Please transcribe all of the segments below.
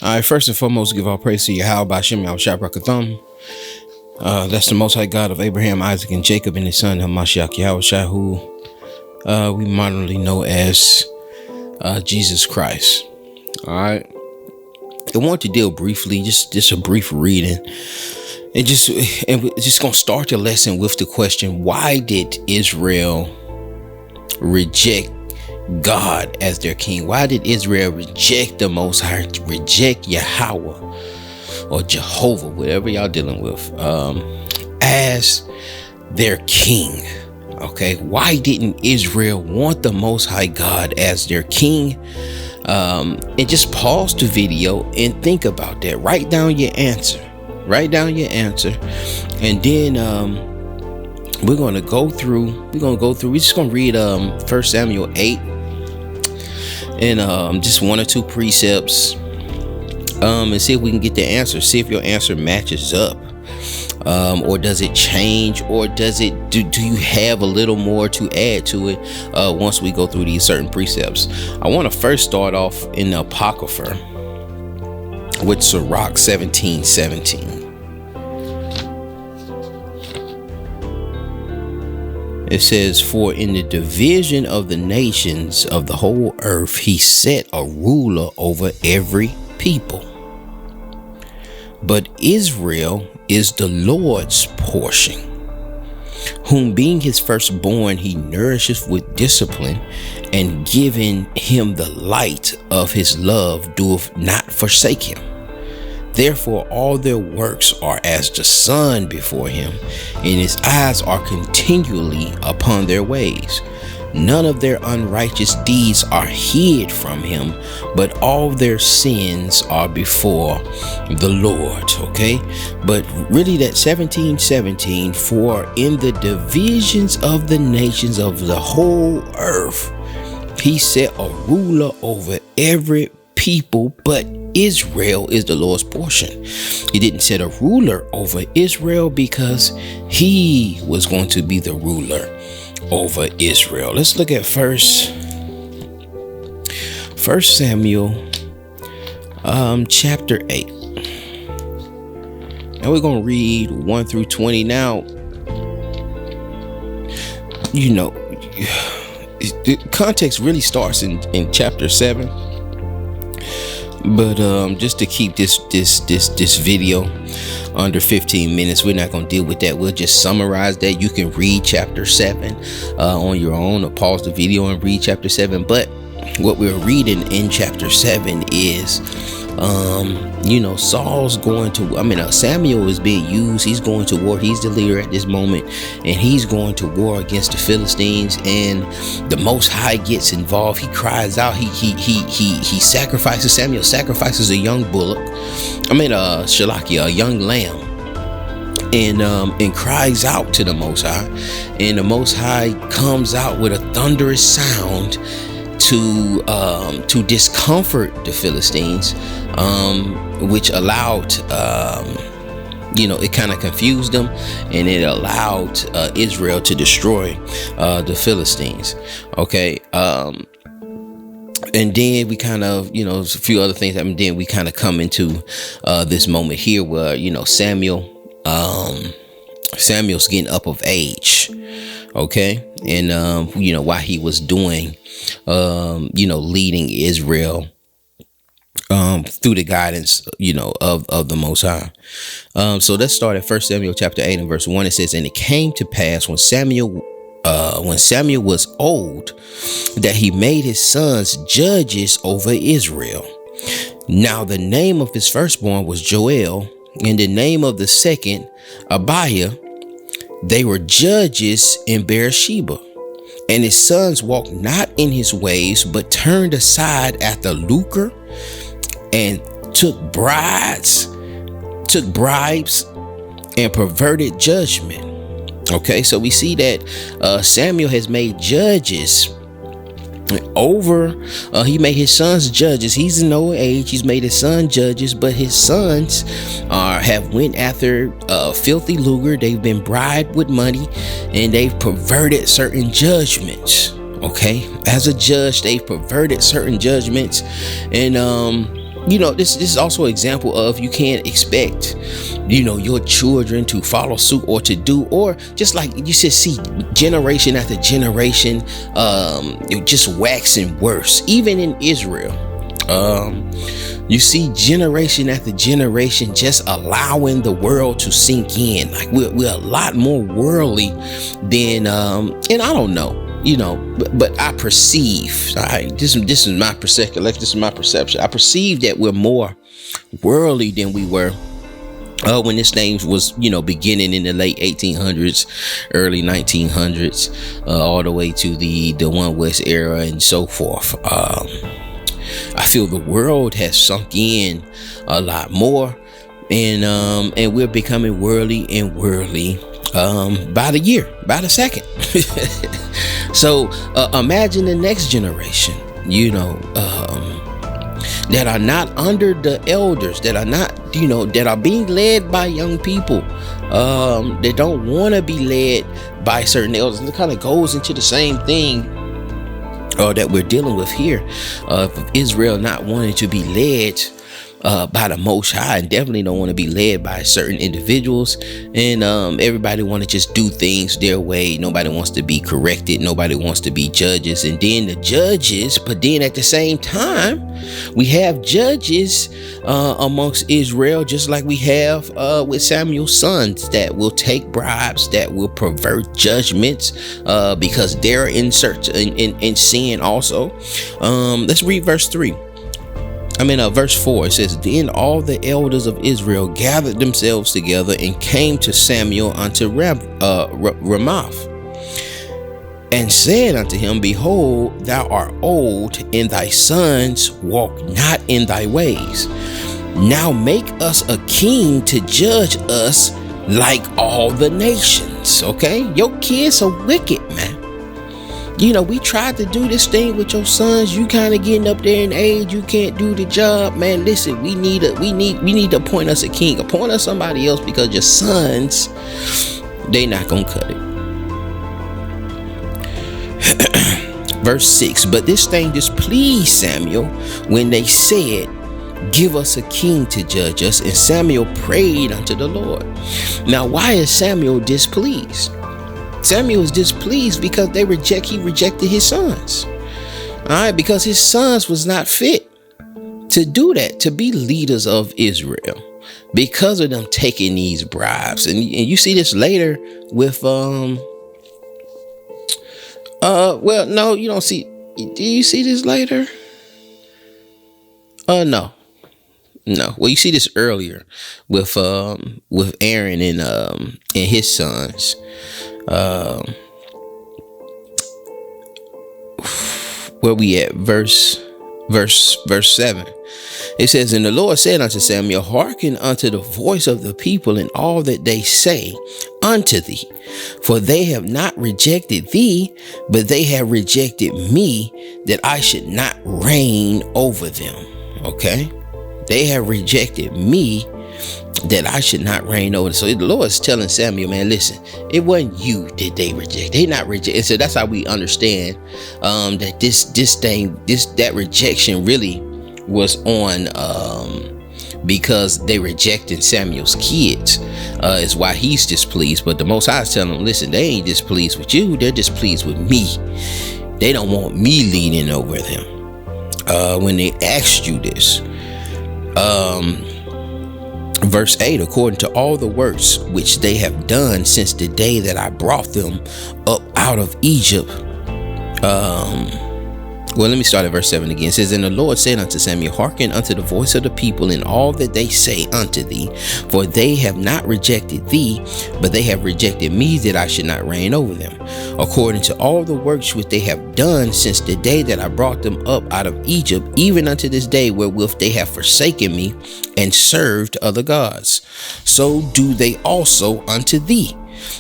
All right, first and foremost, give all praise to Yhwh by Shem Yahweh. That's the Most High God of Abraham, Isaac, and Jacob, and his son Hamashiach Yahweh, who we modernly know as Jesus Christ. All right, I want to deal briefly, just a brief reading, and we're just gonna start the lesson with the question: why did Israel reject God as their king? Why did Israel reject the Most High, reject Yahweh or Jehovah, whatever y'all dealing with, as their king? Okay, why didn't Israel want the Most High God as their king? And just pause the video and think about that. Write down your answer. And then we're gonna go through. We're just gonna read 1 Samuel 8 and just one or two precepts, and see if we can get the answer. See if your answer matches up, or does it change, or do you have a little more to add to it once we go through these certain precepts. I want to first start off in the Apocrypha with Sirach 17:17. It says, "For in the division of the nations of the whole earth, he set a ruler over every people. But Israel is the Lord's portion, whom being his firstborn, he nourisheth with discipline, and giving him the light of his love, doeth not forsake him. Therefore all their works are as the sun before him, and his eyes are continually upon their ways. None of their unrighteous deeds are hid from him, but all their sins are before the Lord." Okay, but really that 17:17, "For in the divisions of the nations of the whole earth, he set a ruler over every people, but Israel is the Lord's portion." He didn't set a ruler over Israel because he was going to be the ruler over Israel. Let's look at first Samuel chapter 8, and we're going to read 1 through 20. Now, you know, the context really starts in chapter 7. But just to keep this video under 15 minutes, we're not going to deal with that. We'll just summarize that. You can read chapter 7 on your own, or pause the video and read chapter 7. But what we're reading in chapter 7 is Saul's going to, Samuel is being used. He's going to war. He's the leader at this moment, and he's going to war against the Philistines, and the Most High gets involved. He cries out. He sacrifices. Samuel sacrifices a young bullock. A young lamb, and cries out to the Most High, and the Most High comes out with a thunderous sound to discomfort the Philistines, which allowed it kind of confused them, and it allowed Israel to destroy the Philistines. Okay, and then we kind of, a few other things. And then we kind of come into this moment here where Samuel's getting up of age. Okay, and while he was doing leading Israel through the guidance of the Most High. So let's start at 1 Samuel chapter 8 and verse 1. It says, "And it came to pass when Samuel was old, that he made his sons judges over Israel. Now the name of his firstborn was Joel, and the name of the second Abiah. They were judges in Beersheba. And his sons walked not in his ways, but turned aside after lucre, and took bribes, and perverted judgment." Okay, so we see that Samuel has made judges over. He made his sons judges. He's in old age. He's made his son judges, but his sons have went after filthy lucre. They've been bribed with money, and they've perverted certain judgments. Okay, as a judge, they've perverted certain judgments, and this is also an example of you can't expect, your children to follow suit or to do, or just like you said, see generation after generation, just waxing worse. Even in Israel, you see generation after generation just allowing the world to sink in. Like we're a lot more worldly than, and I don't know. But I perceive, all right, this is my perspective. Like, this is my perception. I perceive that we're more worldly than we were when this thing was, beginning in the late 1800s, early 1900s, all the way to the One West era and so forth. I feel the world has sunk in a lot more, and we're becoming worldly and worldly by the year, by the second. So imagine the next generation, that are not under the elders, that are not, that are being led by young people, that don't want to be led by certain elders. And it kind of goes into the same thing that we're dealing with here, of Israel not wanting to be led by the Most High, and definitely don't want to be led by certain individuals, and everybody want to just do things their way. Nobody wants to be corrected. Nobody wants to be judges. And then the judges, but then at the same time, we have judges amongst Israel, just like we have with Samuel's sons, that will take bribes, that will pervert judgments because they're in search in sin also. Let's read verse 4. It says, "Then all the elders of Israel gathered themselves together and came to Samuel unto Ramoth, and said unto him, Behold, thou art old, and thy sons walk not in thy ways. Now make us a king to judge us like all the nations." Okay, your kids are wicked, man. We tried to do this thing with your sons. You kind of getting up there in age. You can't do the job, man. Listen, we need to appoint us a king. Appoint us somebody else, because your sons, they not gonna cut it. Verse 6. "But this thing displeased Samuel when they said, Give us a king to judge us. And Samuel prayed unto the Lord." Now, why is Samuel displeased? Samuel is displeased because he rejected his sons. All right, because his sons was not fit to do that, to be leaders of Israel, because of them taking these bribes. And you see this later with well, no, you don't see. Do you see this later? No. Well, you see this earlier with Aaron and his sons. Where we at? Verse 7. It says, "And the Lord said unto Samuel, Hearken unto the voice of the people in all that they say unto thee, for they have not rejected thee, but they have rejected me, that I should not reign over them." Okay, they have rejected me, that I should not reign over them. So the Lord is telling Samuel, man, listen, it wasn't you that they reject. They not reject. And so that's how we understand that that rejection really was on because they rejected Samuel's kids, is why he's displeased. But the Most High is telling them, listen, they ain't displeased with you. They're displeased with me. They don't want me leading over them. When they asked you this, verse 8, "According to all the works which they have done since the day that I brought them up out of Egypt." Well, let me start at verse 7 again. It says, "And the Lord said unto Samuel, Hearken unto the voice of the people in all that they say unto thee, for they have not rejected thee, but they have rejected me, that I should not reign over them. According to all the works which they have done since the day that I brought them up out of Egypt, even unto this day, wherewith they have forsaken me and served other gods, so do they also unto thee.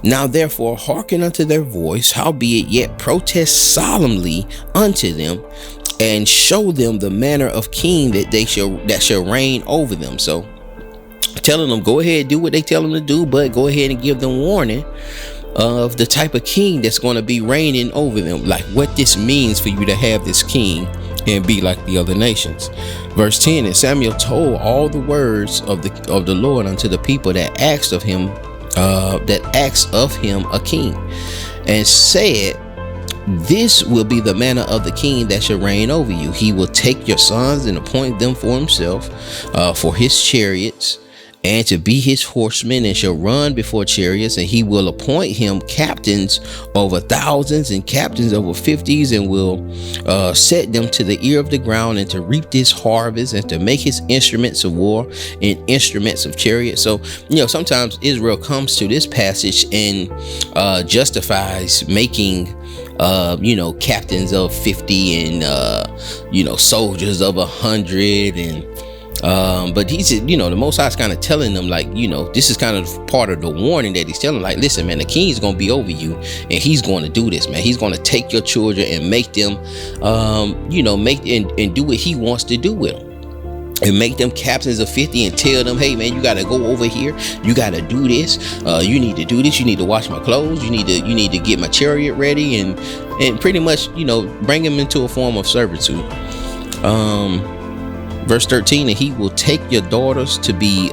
Now therefore hearken unto their voice, howbeit yet protest solemnly unto them, and show them the manner of king that shall reign over them." So telling them, go ahead, do what they tell them to do, but go ahead and give them warning of the type of king that's going to be reigning over them, like what this means for you to have this king and be like the other nations. Verse 10, and Samuel told all the words of the Lord unto the people that asked of him a king, and said, this will be the manner of the king that shall reign over you. He will take your sons and appoint them for himself, for his chariots, and to be his horsemen, and shall run before chariots. And he will appoint him captains over thousands and captains over fifties, and will set them to the ear of the ground, and to reap this harvest, and to make his instruments of war and instruments of chariots. So, sometimes Israel comes to this passage and justifies making captains of 50 and soldiers of 100, and but he said, the Most High is kind of telling them, like, this is kind of part of the warning that he's telling, like, listen, man, the king is going to be over you, and he's going to do this, man. He's going to take your children and make them, make and do what he wants to do with them. And make them captains of 50 and tell them, hey, man, you got to go over here. You got to do this. You need to do this. You need to wash my clothes. You need to get my chariot ready, and pretty much, bring them into a form of servitude. Verse 13, and he will take your daughters to be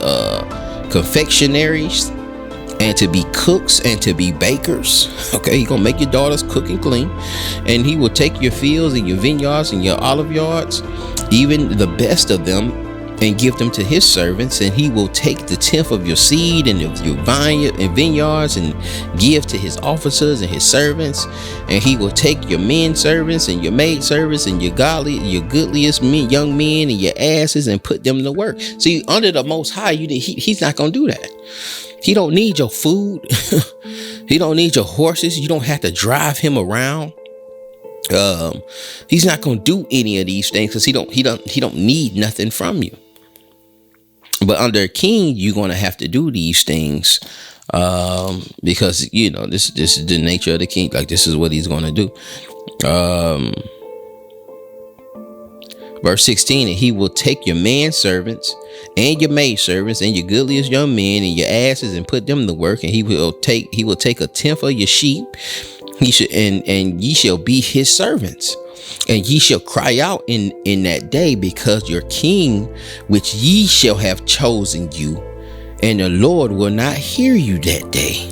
confectionaries, and to be cooks, and to be bakers. Okay, he's gonna make your daughters cook and clean. And he will take your fields and your vineyards and your olive yards, even the best of them, and give them to his servants. And he will take the tenth of your seed and of your vineyards, and give to his officers and his servants. And he will take your men servants and your maid servants and your goodliest young men and your asses, and put them to work. See, under the Most High, he's not gonna do that. He don't need your food. He don't need your horses. You don't have to drive him around. He's not going to do any of these things, because he don't need nothing from you. But under a king, you're going to have to do these things, because this is the nature of the king. Like, this is what he's going to do. Verse 16, and he will take your manservants and your maidservants and your goodliest young men and your asses, and put them to work. And he will take a tenth of your sheep. And ye shall be his servants. And ye shall cry out in that day, because your king, which ye shall have chosen you, and the Lord will not hear you that day.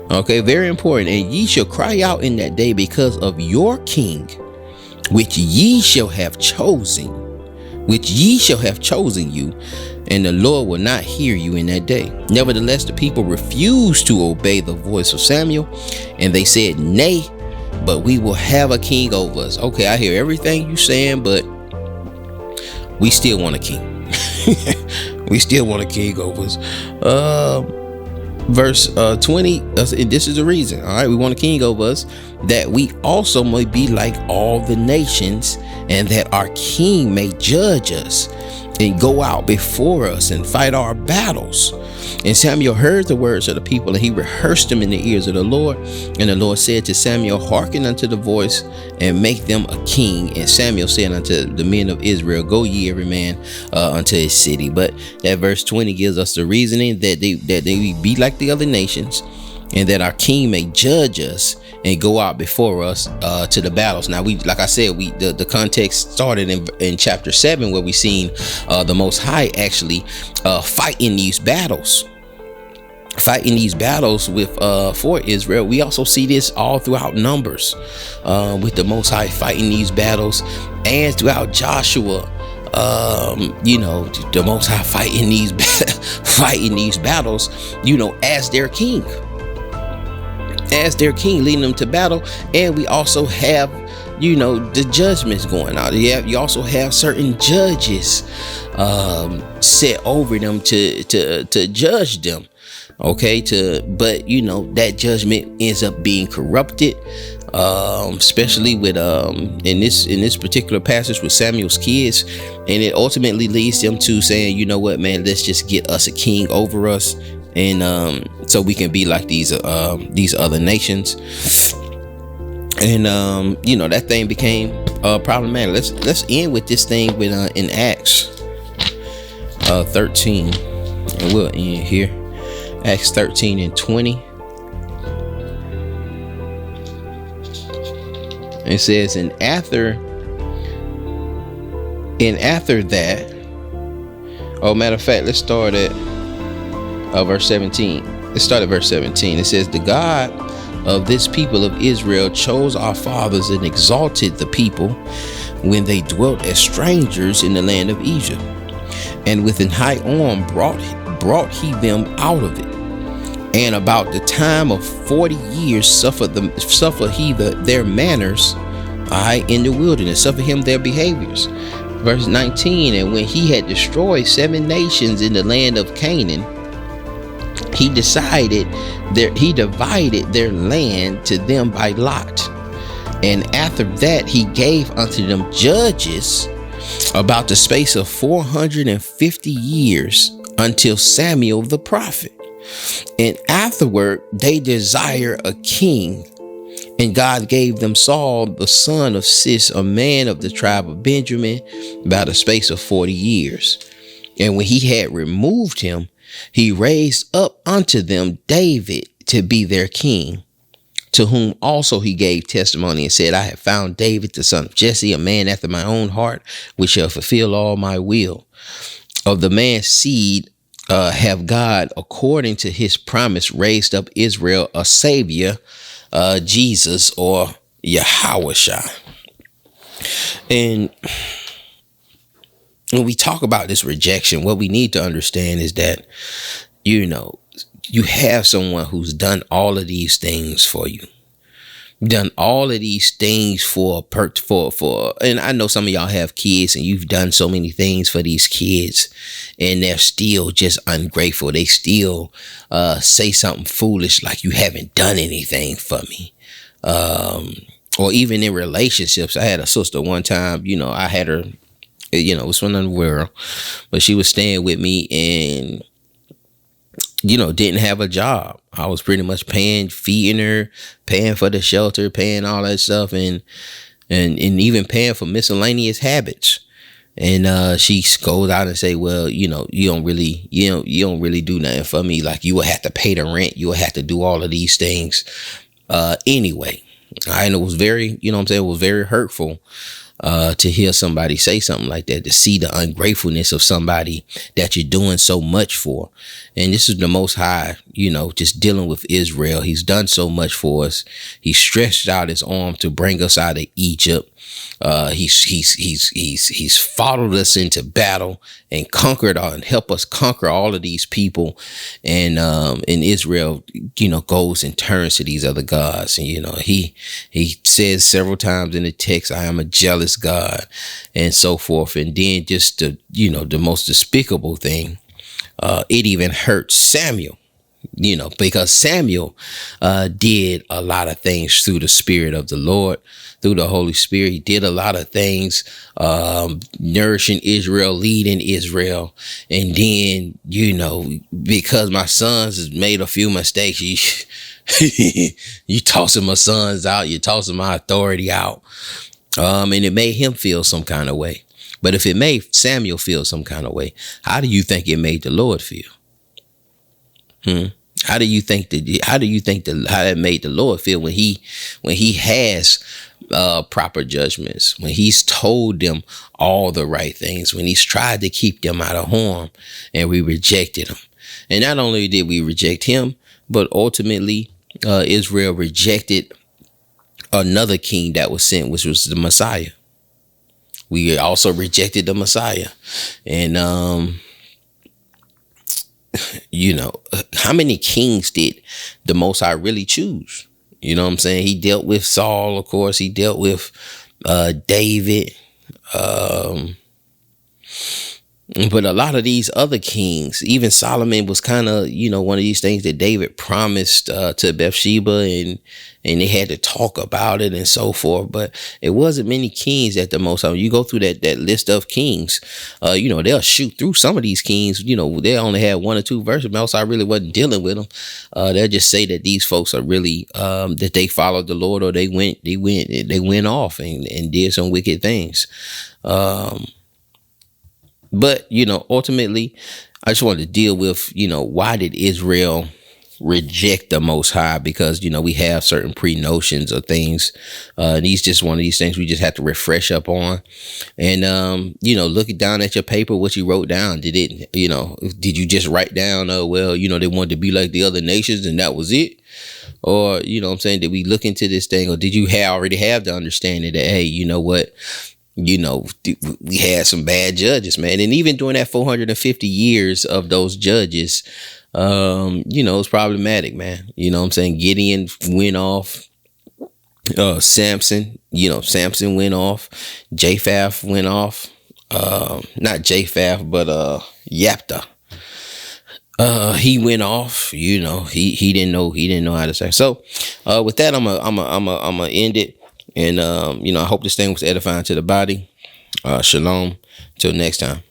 Okay, very important. And ye shall cry out in that day because of your king, which ye shall have chosen you, and the Lord will not hear you in that day. Nevertheless, the people refused to obey the voice of Samuel, and they said, nay, but we will have a king over us. Okay, I hear everything you saying, but we still want a king. We still want a king over us. Verse 20, this is the reason. All right, we want a king over us, that we also may be like all the nations, and that our king may judge us, and go out before us, and fight our battles. And Samuel heard the words of the people, and he rehearsed them in the ears of the Lord. And the Lord said to Samuel, hearken unto the voice, and make them a king. And Samuel said unto the men of Israel, go ye every man unto his city. But that verse 20 gives us the reasoning that they be like the other nations, and that our king may judge us and go out before us to the battles. Now, like I said, the context started in chapter 7, where we seen the Most High actually fighting these battles with for Israel. We also see this all throughout Numbers, with the Most High fighting these battles, and throughout Joshua. The Most High fighting these battles, as their king. Leading them to battle. And we also have the judgments going out. You also have certain judges set over them to judge them. Okay, but that judgment ends up being corrupted, especially with in this particular passage with Samuel's kids, and it ultimately leads them to saying, you know what, man, let's just get us a king over us, and so we can be like these other nations. And that thing became problematic. Let's end with this thing with in Acts 13, and we'll end here. Acts 13 and 20. It says, and after And after that, oh, matter of fact, let's start at verse 17. Let's start at verse 17. It says, the God of this people of Israel chose our fathers and exalted the people when they dwelt as strangers in the land of Egypt. And with an high arm brought he them out of it. And about the time of 40 years suffered he their manners, in the wilderness, suffer him their behaviors. Verse 19, and when he had destroyed 7 nations in the land of Canaan, he divided their land to them by lot. And after that he gave unto them judges about the space of 450 years until Samuel the prophet. And afterward they desire a king. And God gave them Saul, the son of Cis, a man of the tribe of Benjamin, about a space of 40 years. And when he had removed him, he raised up unto them David to be their king, to whom also he gave testimony and said, I have found David, the son of Jesse, a man after my own heart, which shall fulfill all my will. Of the man's seed have God, according to his promise, raised up Israel a savior, Jesus, or Yhwh. And when we talk about this rejection, what we need to understand is that, you have someone who's done all of these things for you. Done all of these things for, and I know some of y'all have kids and you've done so many things for these kids and they're still just ungrateful. They still say something foolish like, you haven't done anything for me. Or even in relationships. I had a sister one time, I had her, it was from another world, but she was staying with me and didn't have a job. I was pretty much feeding her, paying for the shelter, paying all that stuff, and even paying for miscellaneous habits. And she goes out and say, well, you don't really do nothing for me. Like, you will have to pay the rent. You will have to do all of these things. Anyway, and it was very, it was very hurtful. To hear somebody say something like that, to see the ungratefulness of somebody that you're doing so much for. And this is the Most High, just dealing with Israel. He's done so much for us. He stretched out his arm to bring us out of Egypt. He's followed us into battle and conquered and helped us conquer all of these people. And Israel, goes and turns to these other gods. And, he says several times in the text, I am a jealous God, and so forth. And then just the most despicable thing, it even hurt Samuel, because Samuel did a lot of things through the Spirit of the Lord, through the Holy Spirit. He did a lot of things, nourishing Israel, leading Israel. And then, because my sons has made a few mistakes, you tossing my sons out, you tossing my authority out. And it made him feel some kind of way. But if it made Samuel feel some kind of way, how do you think it made the Lord feel? How do you think how it made the Lord feel when he has proper judgments, when he's told them all the right things, when he's tried to keep them out of harm, and we rejected him? And not only did we reject him, but ultimately Israel rejected another king that was sent, which was the Messiah. We also rejected the Messiah. And how many kings did the Most High really choose? You know what I'm saying? He dealt with Saul, of course. He dealt with David. But a lot of these other kings, even Solomon was kind of, one of these things that David promised to Bathsheba, and they had to talk about it and so forth. But it wasn't many kings at the most. You go through that list of kings, they'll shoot through some of these kings. They only had 1 or 2 verses. Else I really wasn't dealing with them. They'll just say that these folks are really that they followed the Lord, or they went off and did some wicked things. But, ultimately, I just wanted to deal with, why did Israel reject the Most High, because, we have certain pre-notions of things. These just one of these things we just have to refresh up on. And, looking down at your paper, what you wrote down, did you just write down, they wanted to be like the other nations and that was it? Or, did we look into this thing, or did you already have the understanding that, hey, you know what? We had some bad judges, man. And even during that 450 years of those judges, it's problematic, man. Gideon went off. Samson went off. Japheth went off. Not Japheth, but Yapta. He went off. He didn't know how to say. So, with that, I'm gonna end it. And I hope this thing was edifying to the body. Shalom. Till next time.